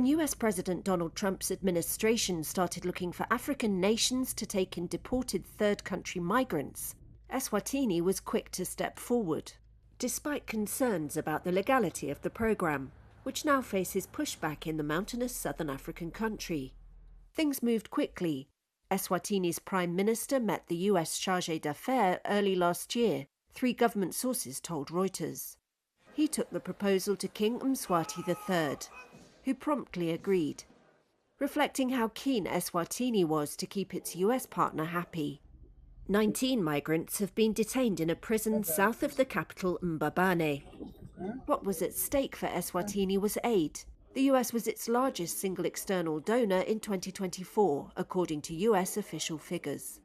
When US President Donald Trump's administration started looking for African nations to take in deported third country migrants, Eswatini was quick to step forward, despite concerns about the legality of the program, which now faces pushback in the mountainous southern African country. Things moved quickly. Eswatini's Prime Minister met the US Chargé d'Affaires early last year, 3 government sources told Reuters. He took the proposal to King Mswati III, who promptly agreed, reflecting how keen Eswatini was to keep its US partner happy. 19 migrants have been detained in a prison south of the capital Mbabane. What was at stake for Eswatini was aid. The US was its largest single external donor in 2024, according to US official figures.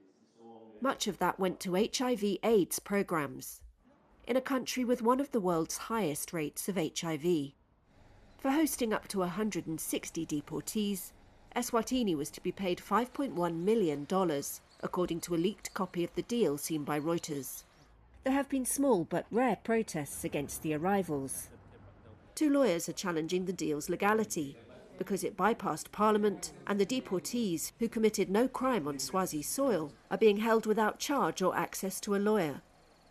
Much of that went to HIV/AIDS programs, in a country with one of the world's highest rates of HIV. For hosting up to 160 deportees, Eswatini was to be paid $5.1 million, according to a leaked copy of the deal seen by Reuters. There have been small but rare protests against the arrivals. 2 lawyers are challenging the deal's legality because it bypassed Parliament, and the deportees, who committed no crime on Swazi soil, are being held without charge or access to a lawyer.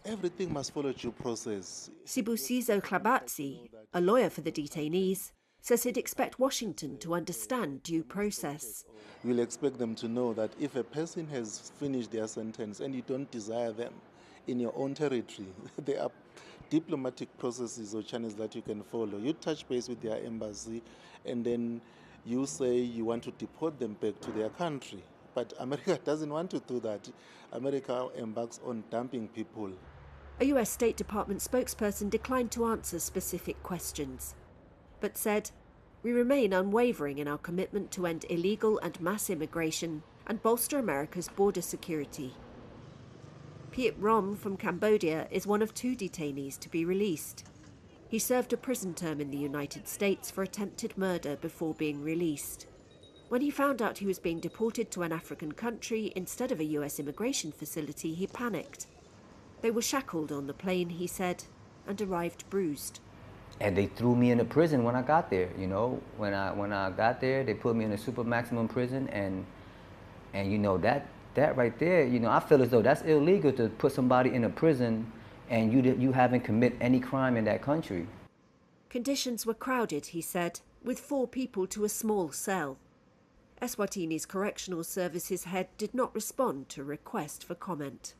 Everything must follow due process. Sibusiso Klabatsi, a lawyer for the detainees, says he'd expect Washington to understand due process. We'll expect them to know that if a person has finished their sentence and you don't desire them in your own territory, there are diplomatic processes or channels that you can follow. You touch base with their embassy and then you say you want to deport them back to their country. But America doesn't want to do that. America embarks on dumping people. A US State Department spokesperson declined to answer specific questions, but said, "We remain unwavering in our commitment to end illegal and mass immigration and bolster America's border security." Piet Rom from Cambodia is one of 2 detainees to be released. He served a prison term in the United States for attempted murder before being released. When he found out he was being deported to an African country instead of a US immigration facility, he panicked. They were shackled on the plane, he said, and arrived bruised. And they threw me in a prison when I got there, you know. When I got there, they put me in a super maximum prison, and you know, that right there, you know, I feel as though that's illegal to put somebody in a prison and you haven't committed any crime in that country. Conditions were crowded, he said, with 4 people to a small cell. Eswatini's Correctional Services head did not respond to a request for comment.